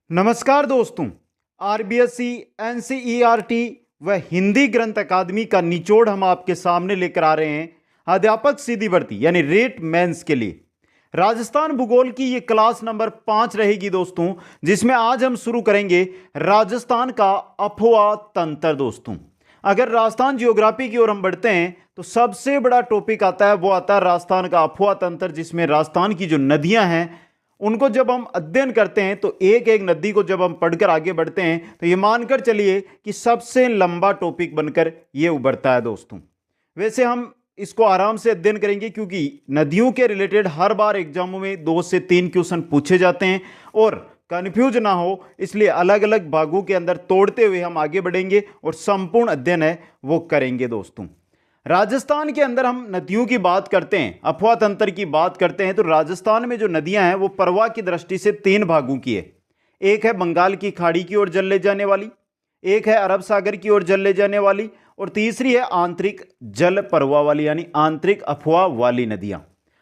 नमस्कार दोस्तों। RBSC, NCERT व हिंदी ग्रंथ अकादमी का निचोड़ हम आपके सामने लेकर आ रहे हैं अध्यापक सीधी भर्ती यानी रेट मेंस के लिए। राजस्थान भूगोल की ये क्लास नंबर 5 रहेगी दोस्तों, जिसमें आज हम शुरू करेंगे राजस्थान का अफवाह तंत्र। दोस्तों, अगर राजस्थान जियोग्राफी की ओर हम बढ़ते हैं तो सबसे बड़ा टॉपिक आता है, वो आता है राजस्थान का अफवाह तंत्र, जिसमें राजस्थान की जो नदियां हैं उनको जब हम अध्ययन करते हैं तो एक एक नदी को जब हम पढ़कर आगे बढ़ते हैं तो ये मानकर चलिए कि सबसे लंबा टॉपिक बनकर ये उभरता है। दोस्तों, वैसे हम इसको आराम से अध्ययन करेंगे क्योंकि नदियों के रिलेटेड हर बार एग्जामों में 2 से 3 क्वेश्चन पूछे जाते हैं और कंफ्यूज ना हो इसलिए अलग अलग भागों के अंदर तोड़ते हुए हम आगे बढ़ेंगे और संपूर्ण अध्ययन है वो करेंगे। दोस्तों, राजस्थान के अंदर हम नदियों की बात करते हैं, अफवाह तंत्र की बात करते हैं तो राजस्थान में जो नदियां हैं वो प्रवाह की दृष्टि से 3 भागों की है। एक है बंगाल की खाड़ी की ओर जल ले जाने वाली, एक है अरब सागर की ओर जल ले जाने वाली और तीसरी है आंतरिक जल प्रवाह वाली यानी आंतरिक अफवाह वाली नदियां।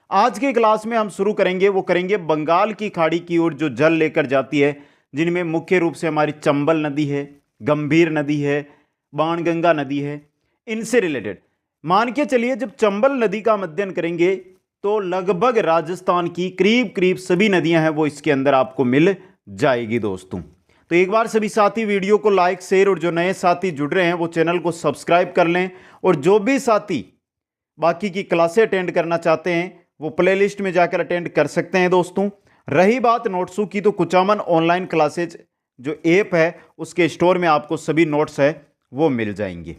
आज के क्लास में हम शुरू करेंगे, वो करेंगे बंगाल की खाड़ी की ओर जो जल लेकर जाती है, जिनमें मुख्य रूप से हमारी चंबल नदी है, गंभीर नदी है, बाणगंगा नदी है। इनसे रिलेटेड मान के चलिए जब चंबल नदी का हम अध्ययन करेंगे तो लगभग राजस्थान की करीब करीब सभी नदियां हैं वो इसके अंदर आपको मिल जाएगी। दोस्तों, तो एक बार सभी साथी वीडियो को लाइक, शेयर और जो नए साथी जुड़ रहे हैं वो चैनल को सब्सक्राइब कर लें और जो भी साथी बाकी की क्लासें अटेंड करना चाहते हैं वो प्लेलिस्ट में जाकर अटेंड कर सकते हैं। दोस्तों, रही बात नोट्सों की तो कुचामन ऑनलाइन क्लासेज जो ऐप है उसके स्टोर में आपको सभी नोट्स है वो मिल जाएंगे।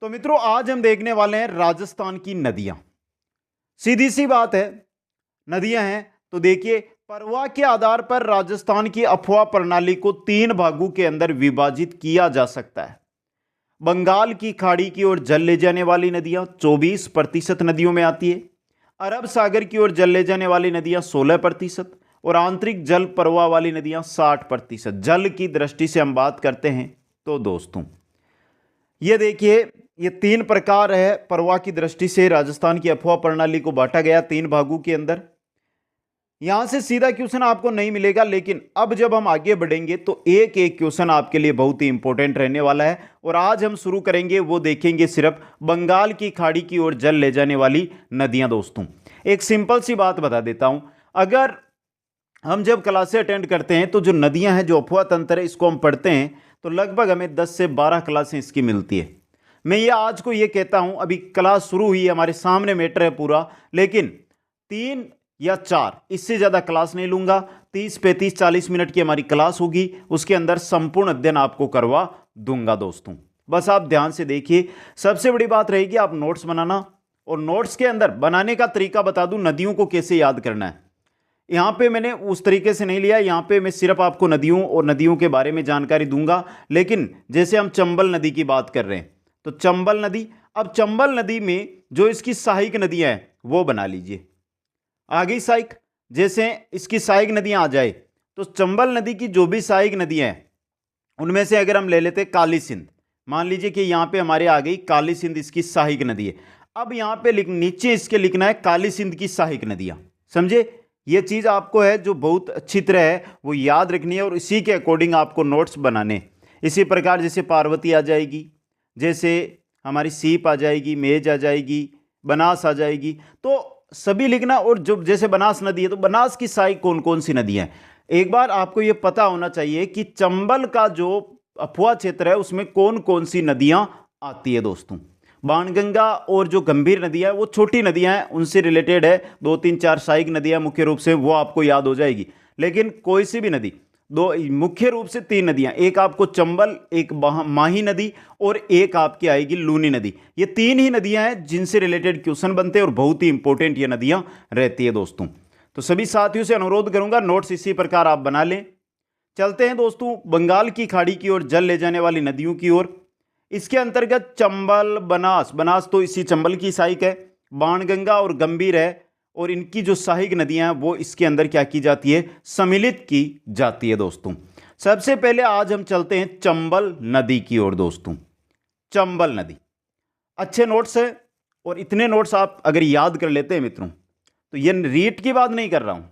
तो मित्रों, आज हम देखने वाले हैं राजस्थान की नदियां। सीधी सी बात है, नदियां हैं तो देखिए प्रवाह के आधार पर राजस्थान की अफवाह प्रणाली को 3 भागों के अंदर विभाजित किया जा सकता है। बंगाल की खाड़ी की ओर जल ले जाने वाली नदियां 24% नदियों में आती है, अरब सागर की ओर जल ले जाने वाली नदियां 16% और आंतरिक जल प्रवाह वाली नदियां 60%। जल की दृष्टि से हम बात करते हैं तो दोस्तों ये देखिए, ये 3 प्रकार है प्रवाह की दृष्टि से राजस्थान की अफवाह प्रणाली को बांटा गया 3 भागों के अंदर। यहां से सीधा क्वेश्चन आपको नहीं मिलेगा, लेकिन अब जब हम आगे बढ़ेंगे तो एक एक क्वेश्चन आपके लिए बहुत ही इंपॉर्टेंट रहने वाला है। और आज हम शुरू करेंगे वो देखेंगे सिर्फ बंगाल की खाड़ी की ओर जल ले जाने वाली नदियां। दोस्तों, एक सिंपल सी बात बता देता हूं, अगर हम जब क्लासें अटेंड करते हैं तो जो नदियां हैं, जो अफवाह तंत्र है, इसको हम पढ़ते हैं तो लगभग हमें 10 से 12 क्लासें इसकी मिलती है। मैं ये आज को ये कहता हूं, अभी क्लास शुरू हुई है, हमारे सामने मैटर है पूरा, लेकिन 3 या 4 इससे ज़्यादा क्लास नहीं लूंगा। 30, 35, 40 मिनट की हमारी क्लास होगी, उसके अंदर संपूर्ण अध्ययन आपको करवा दूंगा। दोस्तों, बस आप ध्यान से देखिए। सबसे बड़ी बात रहेगी आप नोट्स बनाना, और नोट्स के अंदर बनाने का तरीका बता दूं, नदियों को कैसे याद करना है। यहां पे मैंने उस तरीके से नहीं लिया, यहां पे मैं सिर्फ आपको नदियों और नदियों के बारे में जानकारी दूंगा। लेकिन जैसे हम चंबल नदी की बात कर रहे हैं तो चंबल नदी, अब चंबल नदी में जो इसकी सहायक नदियां हैं वो बना लीजिए। आ गई सहायक, जैसे इसकी सहायक नदियां आ जाए तो चंबल नदी की जो भी सहायक नदियां हैं उनमें से अगर हम ले लेते काली सिंध, मान लीजिए कि यहां पे हमारे आ गई काली सिंध, इसकी सहायक नदी है। अब यहां पे नीचे इसके लिखना है काली सिंध की सहायक नदियां। समझे, ये चीज आपको है जो बहुत अच्छी तरह है वो याद रखनी है और इसी के अकॉर्डिंग आपको नोट्स बनाने। इसी प्रकार जैसे पार्वती आ जाएगी, जैसे हमारी सीप आ जाएगी, मेज आ जाएगी, बनास आ जाएगी, तो सभी लिखना। और जो जैसे बनास नदी है तो बनास की सहायक कौन कौन सी नदियां हैं, एक बार आपको यह पता होना चाहिए कि चंबल का जो अफवाह क्षेत्र है उसमें कौन कौन सी नदियां आती है। दोस्तों, बाणगंगा और जो गंभीर नदियां हैं वो छोटी नदियां हैं, उनसे रिलेटेड है 2, 3, 4 सहायक नदियां मुख्य रूप से, वो आपको याद हो जाएगी। लेकिन कोई सी भी नदी, दो मुख्य रूप से 3 नदियां, एक आपको चंबल, एक माही नदी और एक आपकी आएगी लूनी नदी। ये 3 ही नदियां हैं जिनसे रिलेटेड क्वेश्चन बनते हैं और बहुत ही इंपॉर्टेंट ये नदियां रहती है। दोस्तों, तो सभी साथियों से अनुरोध करूंगा नोट्स इसी प्रकार आप बना लें। चलते हैं दोस्तों बंगाल की खाड़ी की ओर जल ले जाने वाली नदियों की ओर। इसके अंतर्गत चंबल, बनास, बनास तो इसी चंबल की सहायक है, बाणगंगा और गंभीर है, और इनकी जो सहायक नदियां हैं वो इसके अंदर क्या की जाती है, सम्मिलित की जाती है। दोस्तों, सबसे पहले आज हम चलते हैं चंबल नदी की ओर। दोस्तों, चंबल नदी अच्छे नोट्स है, और इतने नोट्स आप अगर याद कर लेते हैं मित्रों, तो ये रीट की बात नहीं कर रहा हूं,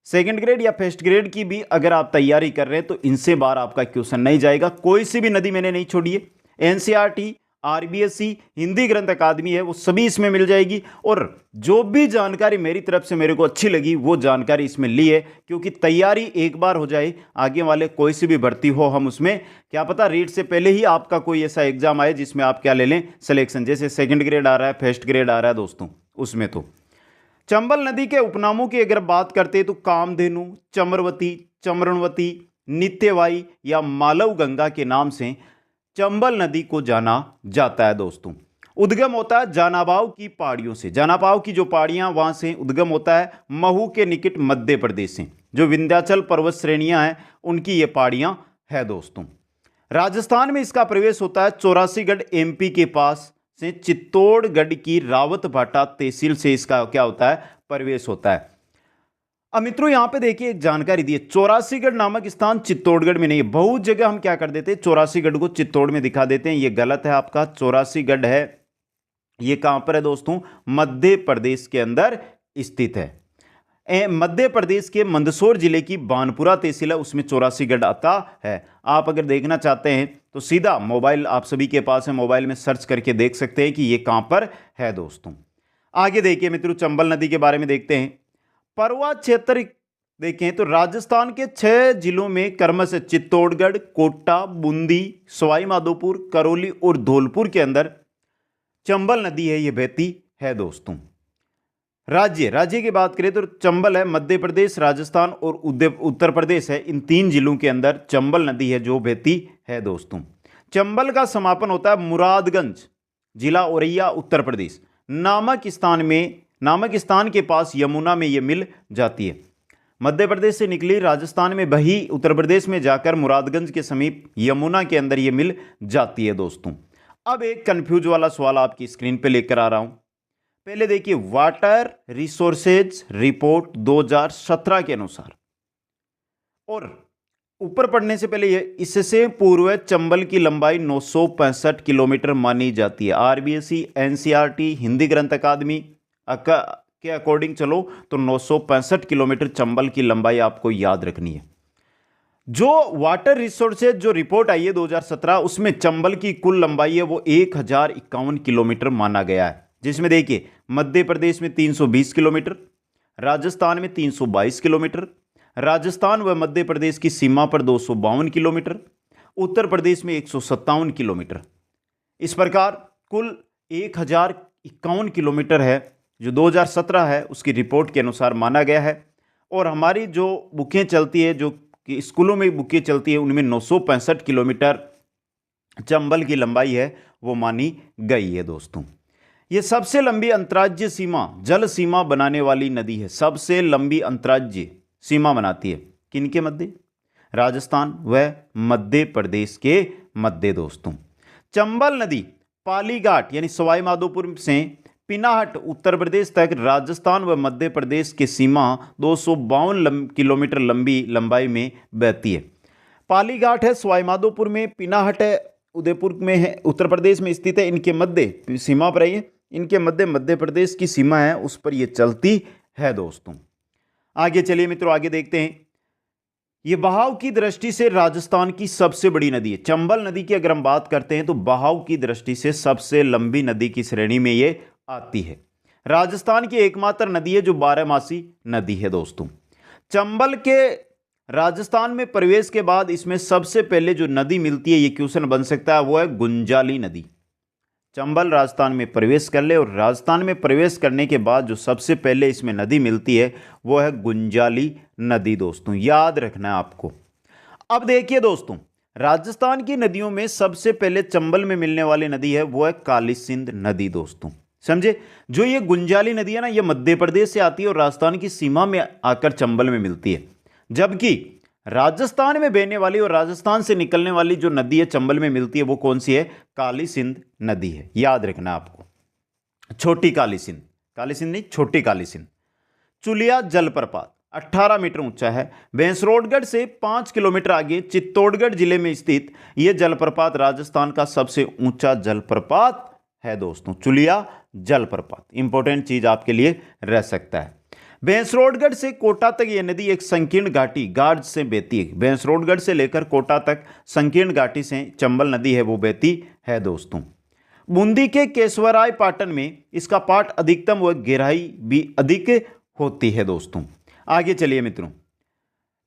सेकंड ग्रेड या फर्स्ट ग्रेड की भी अगर आप तैयारी कर रहे हैं तो इनसे बाहर आपका क्वेश्चन नहीं जाएगा। कोई सी भी नदी मैंने नहीं छोड़ी है। एनसीईआरटी, आरबीएससी, हिंदी ग्रंथ अकादमी है, वो सभी इसमें मिल जाएगी। और जो भी जानकारी मेरी तरफ से मेरे को अच्छी लगी वो जानकारी इसमें ली है, क्योंकि तैयारी एक बार हो जाए, आगे वाले कोई सी भी भर्ती हो, हम उसमें क्या पता रीट से पहले ही आपका कोई ऐसा एग्जाम आए जिसमें आप क्या ले लें, सिलेक्शन। जैसे सेकंड ग्रेड आ रहा है, फर्स्ट ग्रेड आ रहा है दोस्तों, उसमें तो चंबल नदी के उपनामों की अगर बात करते हैं तो कामधेनु, चमरवती, चमरणवती, नित्यवाई या मालव गंगा के नाम से चंबल नदी को जाना जाता है दोस्तों। उद्गम होता है जानाबाव की पहाड़ियों से। जानाबाव की जो पहाड़ियां वहां से उद्गम होता है महू के निकट मध्य प्रदेश से। जो विंध्याचल पर्वत श्रेणियां हैं उनकी ये पहाड़ियां है दोस्तों। राजस्थान में इसका प्रवेश होता है चौरासीगढ़ एमपी के पास से, चित्तौड़गढ़ की रावत भाटा तहसील से इसका क्या होता है, प्रवेश होता है। अब मित्रों यहां पे देखिए एक जानकारी दी है, चौरासीगढ़ नामक स्थान चित्तौड़गढ़ में नहीं है। बहुत जगह हम क्या कर देते हैं, चौरासीगढ़ को चित्तौड़ में दिखा देते हैं, ये गलत है आपका। चौरासीगढ़ है, ये कहां पर है दोस्तों, मध्य प्रदेश के अंदर स्थित है। मध्य प्रदेश के मंदसौर जिले की बानपुरा तहसील है, उसमें चौरासीगढ़ आता है। आप अगर देखना चाहते हैं तो सीधा मोबाइल आप सभी के पास है, मोबाइल में सर्च करके देख सकते हैं कि ये कहां पर है दोस्तों। आगे देखिए मित्रों, चंबल नदी के बारे में देखते हैं। परवा क्षेत्र देखें तो राजस्थान के 6 जिलों में क्रमशः चित्तौड़गढ़, कोटा, बूंदी, सवाई माधोपुर, करौली और धौलपुर के अंदर चंबल नदी है, ये बहती है दोस्तों। राज्य की बात करें तो चंबल है, मध्य प्रदेश, राजस्थान और उत्तर प्रदेश है, इन 3 जिलों के अंदर चंबल नदी है जो बहती है दोस्तों। चंबल का समापन होता है मुरादगंज, जिला औरैया, उत्तर प्रदेश नामक स्थान के पास यमुना में ये मिल जाती है। मध्य प्रदेश से निकली, राजस्थान में बही, उत्तर प्रदेश में जाकर मुरादगंज के समीप यमुना के अंदर ये मिल जाती है दोस्तों। अब एक कंफ्यूज वाला सवाल आपकी स्क्रीन पे लेकर आ रहा हूं। पहले देखिए, वाटर रिसोर्सेज रिपोर्ट 2017 के अनुसार, और ऊपर पढ़ने से पहले इससे पूर्व चंबल की लंबाई 965 किलोमीटर मानी जाती है। आरबीएससी, एनसीईआरटी, हिंदी ग्रंथ अकादमी के अकॉर्डिंग चलो तो 965 किलोमीटर चंबल की लंबाई आपको याद रखनी है। जो वाटर रिसोर्सेज जो रिपोर्ट आई है 2017, उसमें चंबल की कुल लंबाई है वो 1051 किलोमीटर माना गया है, जिसमें देखिए मध्य प्रदेश में 320 किलोमीटर, राजस्थान में 322 किलोमीटर, राजस्थान व मध्य प्रदेश की सीमा पर 252 किलोमीटर, उत्तर प्रदेश में 157 किलोमीटर। इस प्रकार कुल 1051 किलोमीटर है जो 2017 है उसकी रिपोर्ट के अनुसार माना गया है। और हमारी जो बुकें चलती है, जो कि स्कूलों में बुकें चलती है, उनमें 965 किलोमीटर चंबल की लंबाई है वो मानी गई है दोस्तों। ये सबसे लंबी अंतर्राज्यीय सीमा, जल सीमा बनाने वाली नदी है। सबसे लंबी अंतर्राज्यीय सीमा बनाती है किनके मध्य, राजस्थान व मध्य प्रदेश के मध्य दोस्तों। चंबल नदी पालीघाट यानी सवाई माधोपुर से पिनाहट उत्तर प्रदेश तक राजस्थान व मध्य प्रदेश की सीमा 252 किलोमीटर लंबाई में बहती है। पालीघाट है सवाई माधोपुर में, पिनाहट है उदयपुर में है, उत्तर प्रदेश में स्थित है। इनके मध्य सीमा पर है, इनके मध्य प्रदेश की सीमा है, उस पर ये चलती है दोस्तों। आगे चलिए मित्रों, आगे देखते हैं। ये बहाव की दृष्टि से राजस्थान की सबसे बड़ी नदी है। चंबल नदी की अगर हम बात करते हैं तो बहाव की दृष्टि से सबसे लंबी नदी की श्रेणी में ये आती है। राजस्थान की एकमात्र नदी है जो 12मासी नदी है दोस्तों। चंबल के राजस्थान में प्रवेश के बाद इसमें सबसे पहले जो नदी मिलती है, ये क्वेश्चन बन सकता है, वो है गुंजाली नदी। चंबल राजस्थान में प्रवेश कर ले और राजस्थान में प्रवेश करने के बाद जो सबसे पहले इसमें नदी मिलती है वो है गुंजाली नदी दोस्तों, याद रखना है आपको। अब देखिए दोस्तों, राजस्थान की नदियों में सबसे पहले चंबल में मिलने वाली नदी है वो है काली सिंध नदी दोस्तों, समझे। जो ये गुंजाली नदी है ना, ये मध्य प्रदेश से आती है और राजस्थान की सीमा में आकर चंबल में मिलती है। जबकि राजस्थान में बहने वाली और राजस्थान से निकलने वाली जो नदी है चंबल में मिलती है वो कौन सी है, काली सिंध नदी है, याद रखना आपको। छोटी काली सिंध, काली सिंध नहीं, छोटी काली सिंध। चुलिया जलप्रपात 18 मीटर ऊंचा है। भैंसरोडगढ़ से 5 किलोमीटर आगे चित्तौड़गढ़ जिले में स्थित यह जलप्रपात राजस्थान का सबसे ऊंचा जलप्रपात है दोस्तों। चुलिया जलप्रपात इंपॉर्टेंट चीज आपके लिए रह सकता है। भैंसरोडगढ़ से कोटा तक यह नदी एक संकीर्ण घाटी गार्ज से बहती है। भैंसरोडगढ़ से लेकर कोटा तक संकीर्ण घाटी से चंबल नदी है वो बहती है दोस्तों। बूंदी के केशवराय पाटन में इसका पाट अधिकतम व गहराई भी अधिक होती है दोस्तों। आगे चलिए मित्रों,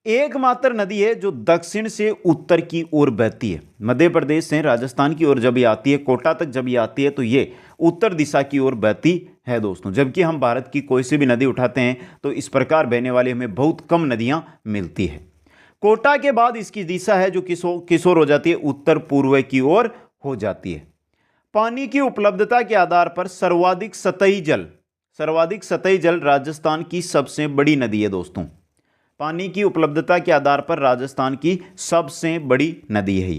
एकमात्र नदी है जो दक्षिण से उत्तर की ओर बहती है। मध्य प्रदेश से राजस्थान की ओर जब ये आती है, कोटा तक जब ये आती है तो ये उत्तर दिशा की ओर बहती है दोस्तों। जबकि हम भारत की कोई सी भी नदी उठाते हैं तो इस प्रकार बहने वाली हमें बहुत कम नदियां मिलती है। कोटा के बाद इसकी दिशा है जो किशोर हो जाती है, उत्तर पूर्व की ओर हो जाती है। पानी की उपलब्धता के आधार पर सर्वाधिक सतही जल राजस्थान की सबसे बड़ी नदी है दोस्तों। पानी की उपलब्धता के आधार पर राजस्थान की सबसे बड़ी नदी है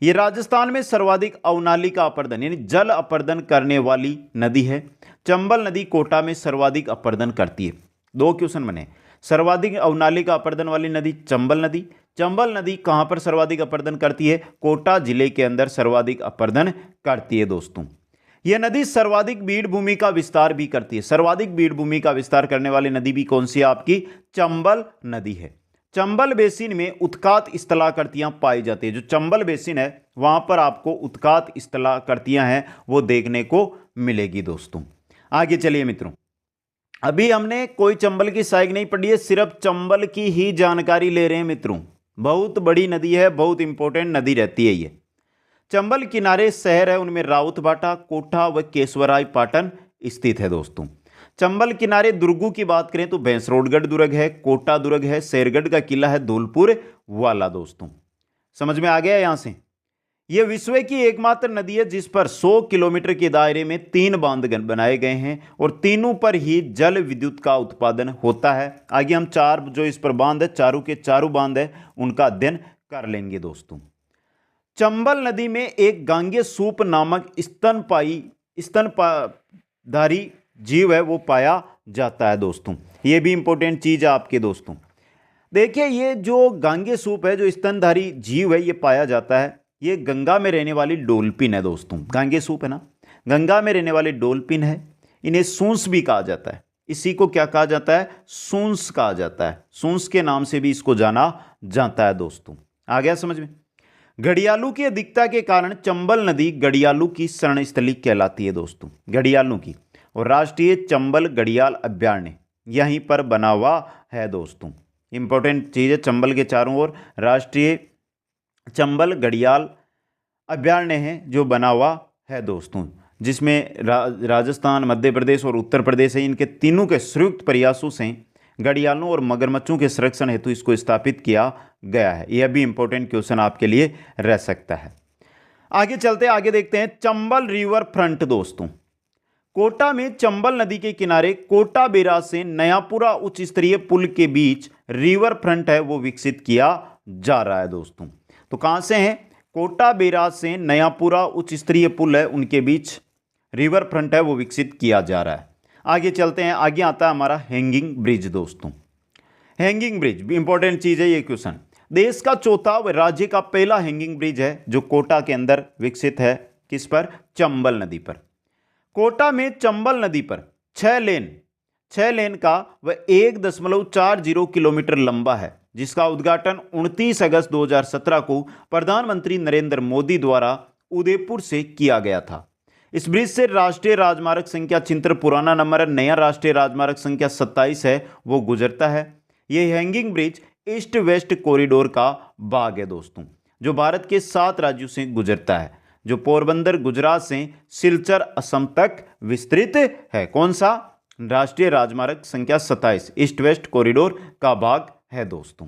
ये राजस्थान में सर्वाधिक अवनालिका अपर्दन यानी जल अपर्दन करने वाली नदी है। चंबल नदी कोटा में सर्वाधिक अपर्दन करती है। दो क्वेश्चन बने, सर्वाधिक अवनालिका अपर्दन वाली नदी चंबल नदी। चंबल नदी कहां पर सर्वाधिक अपर्दन करती है? कोटा जिले के अंदर सर्वाधिक अपर्दन करती है दोस्तों। यह नदी सर्वाधिक बीड़ भूमि का विस्तार भी करती है। सर्वाधिक बीड़ भूमि का विस्तार करने वाली नदी भी कौन सी है? आपकी चंबल नदी है। चंबल बेसिन में उत्कात स्थलाकृतियां पाई जाती है। जो चंबल बेसिन है वहां पर आपको उत्कात स्थलाकृतियां हैं वो देखने को मिलेगी दोस्तों। आगे चलिए मित्रों, अभी हमने कोई चंबल की सहायक नहीं पढ़ी है, सिर्फ चंबल की ही जानकारी ले रहे हैं मित्रों। बहुत बड़ी नदी है, बहुत इंपॉर्टेंट नदी रहती है ये। चंबल किनारे शहर है, उनमें राउतभाटा, कोटा व केशवराय पाटन स्थित है दोस्तों। चंबल किनारे दुर्गों की बात करें तो भैंसरोडगढ़ दुर्ग है, कोटा दुर्ग है, शेरगढ़ का किला है, धौलपुर वाला दोस्तों। समझ में आ गया यहां से? यह विश्व की एकमात्र नदी है जिस पर 100 किलोमीटर के दायरे में 3 बांध बनाए गए हैं और तीनों पर ही जल विद्युत का उत्पादन होता है। आगे हम 4 जो इस पर बांध है, चारों के चारों बांध है, उनका अध्ययन कर लेंगे दोस्तों। चंबल नदी में एक गांगे सूप नामक स्तनधारी जीव है वो पाया जाता है दोस्तों। ये भी इंपॉर्टेंट चीज है आपके दोस्तों। देखिए ये जो गांगे सूप है, जो स्तनधारी जीव है, ये पाया जाता है। ये गंगा में रहने वाली डॉल्फिन है दोस्तों। गांगे सूप है ना, गंगा में रहने वाली डॉल्फिन है। इन्हें सूंस भी कहा जाता है। इसी को क्या कहा जाता है? सूंस कहा जाता है। सूंस के नाम से भी इसको जाना जाता है दोस्तों। आ गया समझ में? घड़ियालों की अधिकता के कारण चंबल नदी घड़ियालों की शरणस्थली कहलाती है दोस्तों। घड़ियालों की, और राष्ट्रीय चंबल घड़ियाल अभयारण्य यहीं पर बना हुआ है दोस्तों। इंपॉर्टेंट चीज है, चंबल के चारों ओर राष्ट्रीय चंबल घड़ियाल अभयारण्य है जो बना हुआ है दोस्तों, जिसमें राजस्थान, मध्य प्रदेश और उत्तर प्रदेश है। इनके तीनों के संयुक्त प्रयासों से घड़ियालों और मगरमच्छों के संरक्षण हेतु इसको स्थापित किया गया है। यह भी इंपॉर्टेंट क्वेश्चन आपके लिए रह सकता है। आगे चलते, आगे देखते हैं चंबल रिवर फ्रंट दोस्तों। कोटा में चंबल नदी के किनारे कोटा बैराज से नयापुरा उच्च स्तरीय पुल के बीच रिवर फ्रंट है वो विकसित किया जा रहा है दोस्तों। तो कहां से है? कोटा बैराज से नयापुरा उच्च स्तरीय पुल है, उनके बीच रिवर फ्रंट है वो विकसित किया जा रहा है। आगे चलते हैं, आगे आता है हमारा हैंगिंग ब्रिज दोस्तों। हैंगिंग ब्रिज भी इंपॉर्टेंट चीज है ये क्वेश्चन। देश का चौथा व राज्य का पहला हैंगिंग ब्रिज है जो कोटा के अंदर विकसित है। किस पर? चंबल नदी पर। कोटा में चंबल नदी पर 6 लेन का व 1.40 किलोमीटर लंबा है, जिसका उद्घाटन 29 अगस्त 2017 को प्रधानमंत्री नरेंद्र मोदी द्वारा उदयपुर से किया गया था। इस ब्रिज से राष्ट्रीय राजमार्ग संख्या 76 पुराना नंबर है, नया राष्ट्रीय राजमार्ग संख्या 27 है वो गुजरता है। यह hanging bridge east west corridor का भाग है दोस्तों, जो भारत के 7 राज्यों से गुजरता है, जो पोरबंदर गुजरात से सिलचर असम तक विस्तृत है। कौन सा? राष्ट्रीय राजमार्ग संख्या 27 ईस्ट वेस्ट कॉरिडोर का भाग है दोस्तों।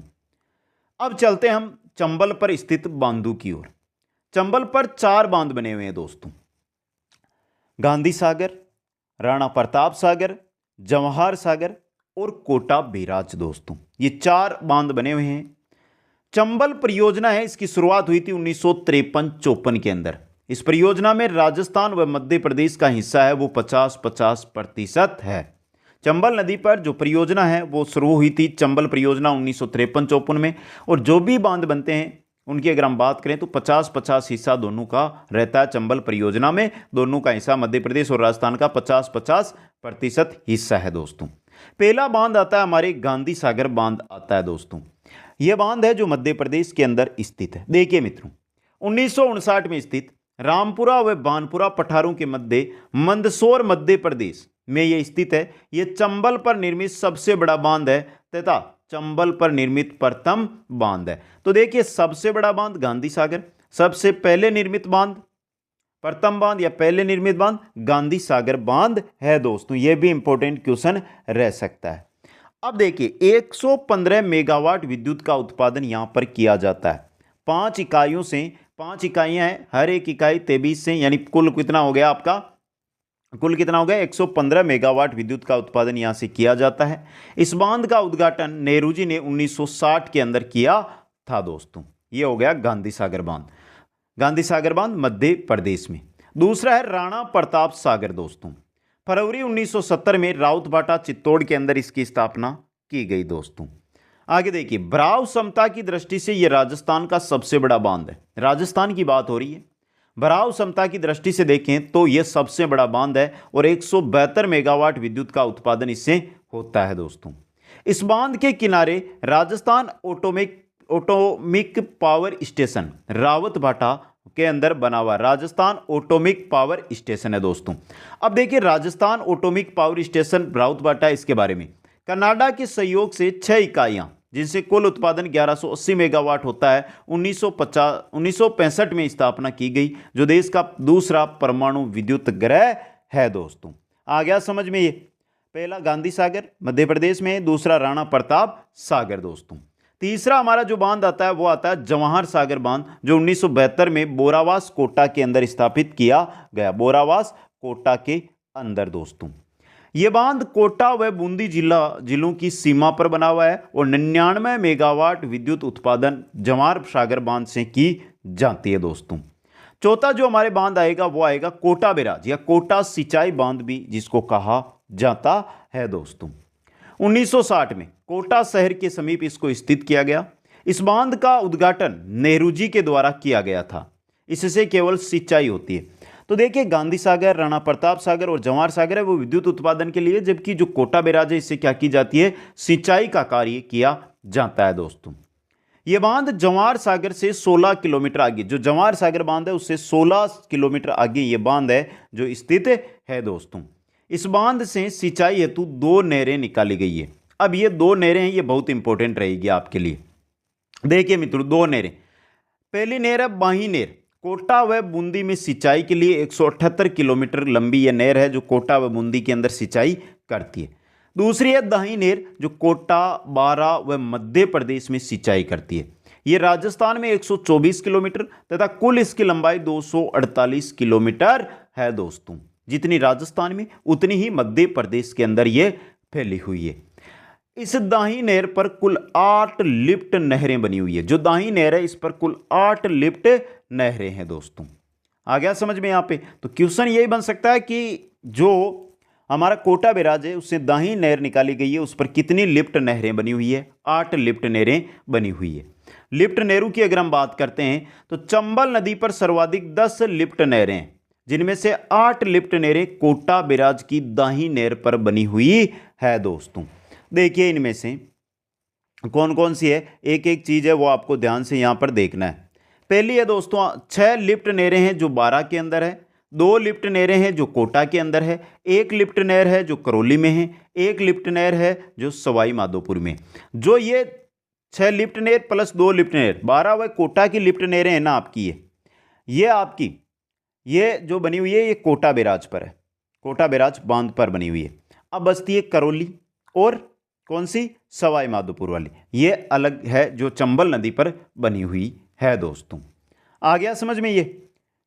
अब चलते हम चंबल पर स्थित बांधों की ओर। चंबल पर 4 बांध बने हुए हैं दोस्तों। गांधी सागर, राणा प्रताप सागर, जवाहर सागर और कोटा बैराज दोस्तों। ये 4 बांध बने हुए हैं। चंबल परियोजना है, इसकी शुरुआत हुई थी 1953-54 के अंदर। इस परियोजना में राजस्थान व मध्य प्रदेश का हिस्सा है वो 50-50% है। चंबल नदी पर जो परियोजना है वो शुरू हुई थी चंबल परियोजना 1953-54 में, और जो भी बांध बनते हैं उनकी अगर हम बात करें तो 50-50 हिस्सा दोनों का रहता है। चंबल परियोजना में दोनों का हिस्सा, मध्य प्रदेश और राजस्थान का 50-50% हिस्सा है दोस्तों। पहला बांध आता है हमारे गांधी सागर बांध आता है दोस्तों। यह बांध है जो मध्य प्रदेश के अंदर स्थित है। देखिए मित्रों, 1959 में स्थित रामपुरा व बानपुरा पठारों के मध्य मंदसौर मध्य प्रदेश में यह स्थित है। यह चंबल पर निर्मित सबसे बड़ा बांध है तथा चंबल पर निर्मित प्रथम बांध है। तो देखिए, सबसे बड़ा बांध गांधी सागर, सबसे पहले निर्मित बांध, प्रथम बांध या पहले निर्मित बांध गांधी सागर बांध है दोस्तों। यह भी इंपॉर्टेंट क्वेश्चन रह सकता है। अब देखिए, 115 मेगावाट विद्युत का उत्पादन यहां पर किया जाता है। 5 इकाइयों से, 5 इकाइयां हैं, हर एक इकाई 23 से, यानी कुल कितना हो गया आपका, कुल कितना हो गया 115 मेगावाट विद्युत का उत्पादन यहां से किया जाता है। इस बांध का उद्घाटन नेहरू जी ने 1960 के अंदर किया था दोस्तों। यह हो गया गांधी सागर बांध, गांधी सागर बांध मध्य प्रदेश में। दूसरा है राणा प्रताप सागर दोस्तों। फरवरी 1970 में राउतभाटा चित्तौड़ के अंदर इसकी स्थापना की गई दोस्तों। आगे देखिए, भराव क्षमता की दृष्टि से यह राजस्थान का सबसे बड़ा बांध है। राजस्थान की बात हो रही है, भराव क्षमता की दृष्टि से देखें तो यह सबसे बड़ा बांध है और 172 मेगावाट विद्युत का उत्पादन इससे होता है दोस्तों। इस बांध के किनारे Rajasthan atomic power station Rawatbhata के अंदर बना हुआ राजस्थान ऑटोमिक पावर स्टेशन है दोस्तों। अब देखिए, Rajasthan atomic power station Rawatbhata, इसके बारे में कनाडा के सहयोग से 6 इकाइयां जिनसे कुल उत्पादन 1180 मेगावाट होता है 1965 में स्थापना की गई, जो देश का दूसरा परमाणु विद्युत ग्रह है दोस्तों। आ गया समझ में? ये पहला गांधी सागर मध्य प्रदेश में, दूसरा राणा प्रताप सागर दोस्तों। तीसरा हमारा जो बांध आता है वो आता है जवाहर सागर बांध, जो 1972 में बोरावास कोटा के अंदर स्थापित किया गया, बोरावास कोटा के अंदर दोस्तों। यह बांध कोटा व बूंदी जिलों की सीमा पर बना हुआ है और 99 मेगावाट विद्युत उत्पादन जवाहर सागर बांध से की जाती है दोस्तों। चौथा जो हमारे बांध आएगा वो आएगा कोटा बैराज या कोटा सिंचाई बांध भी जिसको कहा जाता है दोस्तों। 1960 में कोटा शहर के समीप इसको स्थित किया गया। इस बांध का उद्घाटन नेहरू जी के द्वारा किया गया था। इससे केवल सिंचाई होती है। तो देखिए, गांधी सागर, राणा प्रताप सागर और जवाहर सागर है वो विद्युत उत्पादन के लिए, जबकि जो कोटा बैराज है इससे क्या की जाती है, सिंचाई का कार्य किया जाता है दोस्तों। यह बांध जवाहर सागर से 16 किलोमीटर आगे, जो जवाहर सागर बांध है उससे 16 किलोमीटर आगे यह बांध है जो स्थित है दोस्तों। इस बांध से सिंचाई हेतु 2 नहरें निकाली गई है। अब ये 2 नहरें हैं, ये बहुत इंपॉर्टेंट रहेगी आपके लिए। देखिए मित्रों, 2 नहरें, पहली नहर है बाही नहर, कोटा व बूंदी में सिंचाई के लिए 178 किलोमीटर लंबी यह नहर है जो कोटा व बूंदी के अंदर सिंचाई करती है। दूसरी है दाही नहर जो कोटा, बारा व मध्य प्रदेश में सिंचाई करती है। यह राजस्थान में 124 किलोमीटर तथा कुल इसकी लंबाई 248 किलोमीटर है दोस्तों। जितनी राजस्थान में उतनी ही मध्य प्रदेश के अंदर यह फैली हुई है। इस दाही नहर पर कुल 8 लिफ्ट नहरें बनी हुई है। जो दाही नहर है इस पर कुल 8 लिफ्ट नहरें हैं दोस्तों। आ गया समझ में यहाँ पे? तो क्वेश्चन यही बन सकता है कि जो हमारा कोटा बैराज है उससे दाही नहर निकाली गई है, उस पर कितनी लिफ्ट नहरें बनी हुई है? 8 लिफ्ट नहरें बनी हुई है। लिफ्ट नहरों की अगर हम बात करते हैं तो चंबल नदी पर सर्वाधिक 10 लिफ्ट नहरें हैं, जिनमें से 8 लिफ्ट नहरें कोटा बैराज की दाही नहर पर बनी हुई है दोस्तों। देखिए, इनमें से कौन कौन सी है, एक एक चीज है वो आपको ध्यान से यहां पर देखना है। पहली है दोस्तों 6 लिफ्ट नहरें हैं जो बारा के अंदर है, 2 लिफ्ट नहरें हैं जो कोटा के अंदर है, 1 लिफ्ट नहर है जो करौली में है, 1 लिफ्ट नहर है जो सवाई माधोपुर में। जो ये 6 लिफ्ट नहर प्लस 2 लिफ्ट नहर, 12 व कोटा की लिफ्ट नहरें हैं ना आपकी, ये आपकी ये जो बनी हुई है ये कोटा बैराज पर है, कोटा बैराज बांध पर बनी हुई है। अब बचती है करौली और कौन सी, सवाई माधोपुर वाली, ये अलग है जो चंबल नदी पर बनी हुई है दोस्तों। आ गया समझ में?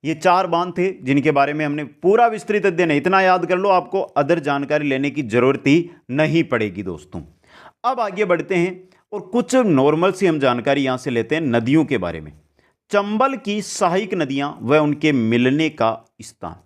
ये 4 बांध थे जिनके बारे में हमने पूरा विस्तृत अध्ययन है। इतना याद कर लो, आपको अदर जानकारी लेने की जरूरत ही नहीं पड़ेगी दोस्तों। अब आगे बढ़ते हैं और कुछ नॉर्मल सी हम जानकारी यहां से लेते हैं नदियों के बारे में। चंबल की सहायक नदियां व उनके मिलने का स्थान।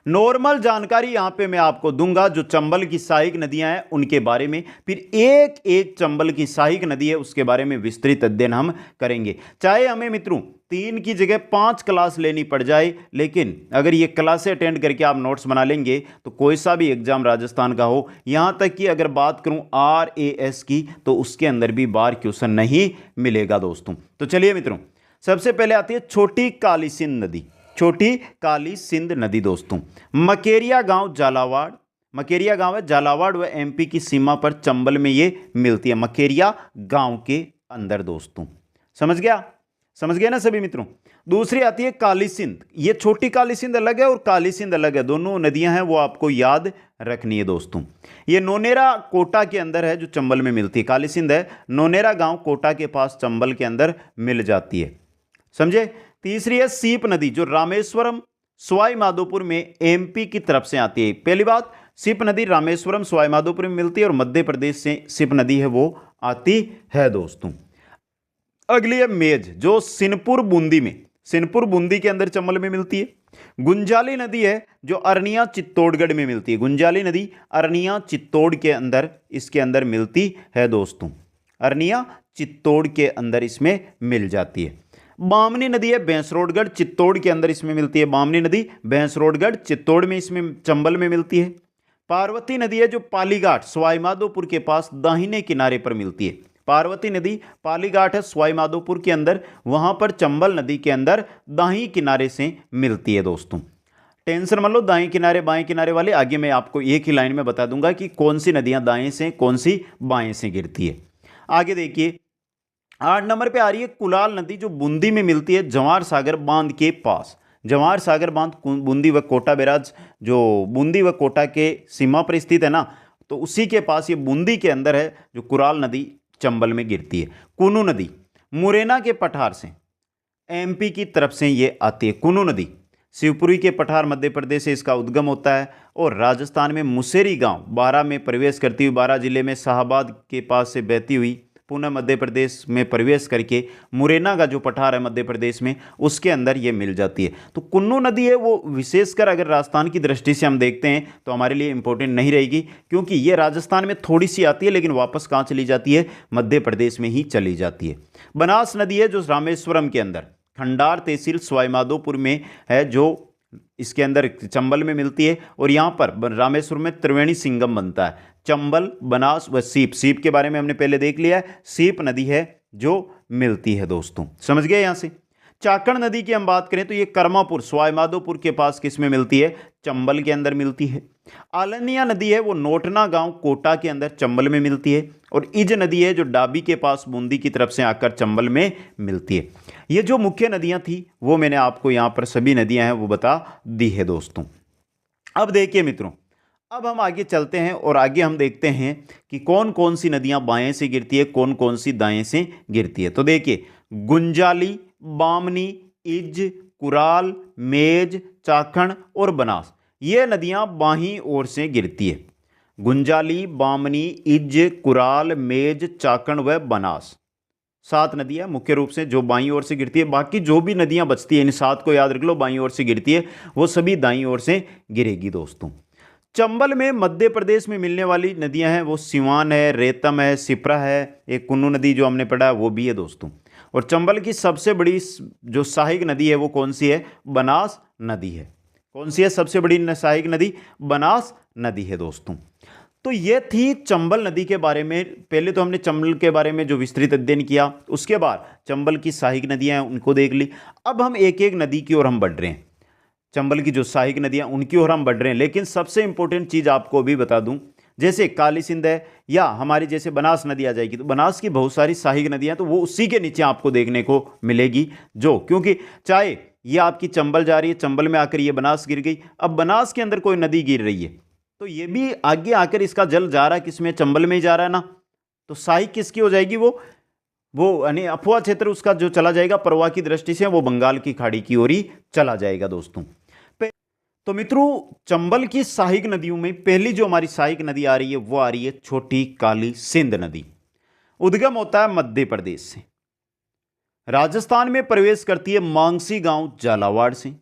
नॉर्मल जानकारी यहां पे मैं आपको दूंगा जो चंबल की सहायक नदियां हैं उनके बारे में, फिर एक एक चंबल की सहायक नदी है उसके बारे में विस्तृत अध्ययन हम करेंगे। चाहे हमें मित्रों 3 की जगह 5 क्लास लेनी पड़ जाए, लेकिन अगर ये क्लासें अटेंड करके आप नोट्स बना लेंगे तो कोई सा भी एग्जाम राजस्थान का हो, यहां तक कि अगर बात करूं RAS की तो उसके अंदर भी बार क्वेश्चन नहीं मिलेगा दोस्तों। तो चलिए मित्रों, सबसे पहले आती है छोटी काली सिंध नदी। छोटी काली सिंध नदी दोस्तों मकेरिया गांव झालावाड़, मकेरिया गांव है झालावाड़ व MP की सीमा पर चंबल में ये मिलती है, मकेरिया गांव के अंदर दोस्तों। समझ गया, समझ गया ना सभी मित्रों। दूसरी आती है काली सिंध, ये छोटी काली सिंध अलग है और काली सिंध अलग है, दोनों नदियां हैं वो आपको याद रखनी है दोस्तों। ये नोनेरा कोटा के अंदर है जो चंबल में मिलती है, काली सिंध है नोनेरा गांव कोटा के पास चंबल के अंदर मिल जाती है, समझे। तीसरी है सीप नदी जो रामेश्वरम सवाई माधोपुर में MP की तरफ से आती है। पहली बात, सीप नदी रामेश्वरम सवाई माधोपुर में मिलती है और मध्य प्रदेश से सीप नदी है वो आती है दोस्तों। अगली है मेज जो सिनपुर बूंदी में, सिनपुर बूंदी के अंदर चंबल में मिलती है। गुंजाली नदी है जो अरनिया चित्तौड़गढ़ में मिलती है, गुंजाली नदी अरनिया चित्तौड़ के अंदर इसके अंदर मिलती है दोस्तों, अरनिया चित्तौड़ के अंदर इसमें मिल जाती है। बामनी नदी है भैंसरोडगढ़ चित्तौड़ के अंदर इसमें मिलती है, बामनी नदी भैंसरोडगढ़ चित्तौड़ में इसमें चंबल में मिलती है। पार्वती नदी है जो पालीघाट सवाई माधोपुर के पास दाहिने किनारे पर मिलती है, पार्वती नदी पालीघाट है सवाई माधोपुर के अंदर, वहां पर चंबल नदी के अंदर दाहिने किनारे से मिलती है दोस्तों। टेंशन मत लो दाएं किनारे बाएं किनारे वाले, आगे मैं आपको एक ही लाइन में बता दूंगा कि कौन सी नदियां दाएं से कौन सी बाएं से गिरती है। आगे देखिए 8 नंबर पे आ रही है कुलाल नदी जो बूंदी में मिलती है जवाहर सागर बांध के पास, जवाहर सागर बांध बूंदी व कोटा बैराज जो बूंदी व कोटा के सीमा पर स्थित है ना, तो उसी के पास ये बूंदी के अंदर है जो कुलाल नदी चंबल में गिरती है। कुनू नदी मुरैना के पठार से MP की तरफ से ये आती है, कुनू नदी शिवपुरी के पठार मध्य प्रदेश से इसका उद्गम होता है और राजस्थान में मुसेरी गांव बारां में प्रवेश करती हुई बारां जिले में शाहबाद के पास से बहती हुई पुनः मध्य प्रदेश में प्रवेश करके मुरैना का जो पठार है मध्य प्रदेश में उसके अंदर ये मिल जाती है। तो कुन्नू नदी है वो विशेषकर अगर राजस्थान की दृष्टि से हम देखते हैं तो हमारे लिए इंपॉर्टेंट नहीं रहेगी, क्योंकि ये राजस्थान में थोड़ी सी आती है लेकिन वापस कहाँ चली जाती है, मध्य प्रदेश में ही चली जाती है। बनास नदी है जो रामेश्वरम के अंदर खंडार तहसील सवाई माधोपुर में है, जो इसके अंदर चंबल में मिलती है और यहाँ पर रामेश्वर में त्रिवेणी संगम बनता है, चंबल बनास व सीप, सीप के बारे में हमने पहले देख लिया है, सीप नदी है जो मिलती है दोस्तों। समझ गए यहाँ से। चाकण नदी की हम बात करें तो ये कर्मापुर सवाई माधोपुर के पास किस में मिलती है, चंबल के अंदर मिलती है। आलनिया नदी है वो नोटना गांव कोटा के अंदर चंबल में मिलती है और इज नदी है जो डाबी के पास बूंदी की तरफ से आकर चंबल में मिलती है। ये जो मुख्य नदियां थी वो मैंने आपको यहां पर सभी नदियां हैं वो बता दी है दोस्तों। अब देखिए मित्रों, अब हम आगे चलते हैं और आगे हम देखते हैं कि कौन कौन सी नदियां बाएं से गिरती है, कौन कौन सी दाएं से गिरती है। तो देखिए गुंजाली, बामनी, इज, कुराल, मेज, चाखण और बनास, ये नदियां बाहीं ओर से गिरती है। गुंजाली, बामनी, इज, कुराल, मेज, चाकण व बनास, 7 नदियां मुख्य रूप से जो बाईं ओर से गिरती है। बाकी जो भी नदियां बचती है इन 7 को याद रख लो, बाईं ओर से गिरती है, वो सभी दाईं ओर से गिरेगी दोस्तों। चंबल में मध्य प्रदेश में मिलने वाली नदियां हैं वो सिवान है, रेतम है, सिपरा है, एक कुन्नू नदी जो हमने पढ़ा है वो भी है दोस्तों। और चंबल की सबसे बड़ी जो सहायक नदी है वो कौन सी है, बनास नदी है। कौन सी है सबसे बड़ी सहायक नदी, बनास नदी है दोस्तों। तो ये थी चंबल नदी के बारे में। पहले तो हमने चंबल के बारे में जो विस्तृत अध्ययन किया, उसके बाद चंबल की सहायक नदियां हैं उनको देख ली। अब हम एक एक नदी की ओर हम बढ़ रहे हैं, चंबल की जो सहायक नदियां उनकी ओर हम बढ़ रहे हैं। लेकिन सबसे इंपॉर्टेंट चीज़ आपको भी बता दूं, जैसे काली सिंध है या हमारी जैसे बनास नदी आ जाएगी, तो बनास की बहुत सारी सहायक नदियां तो वो उसी के नीचे आपको देखने को मिलेगी, जो क्योंकि चाहे ये आपकी चंबल जा रही है, चंबल में आकर ये बनास गिर गई, अब बनास के अंदर कोई नदी गिर रही है तो ये भी आगे आकर इसका जल जा रहा है किसमें, चंबल में ही जा रहा है ना, तो सहायक किसकी हो जाएगी, वो यानी अफवाह क्षेत्र उसका जो चला जाएगा प्रवाह की दृष्टि से वो बंगाल की खाड़ी की ओर ही चला जाएगा दोस्तों। तो मित्रों चंबल की सहायक नदियों में पहली जो हमारी सहायक नदी आ रही है वो आ रही है छोटी काली सिंध नदी। उद्गम होता है मध्य प्रदेश से, राजस्थान में प्रवेश करती है मांगसी गांव झालावाड़ से,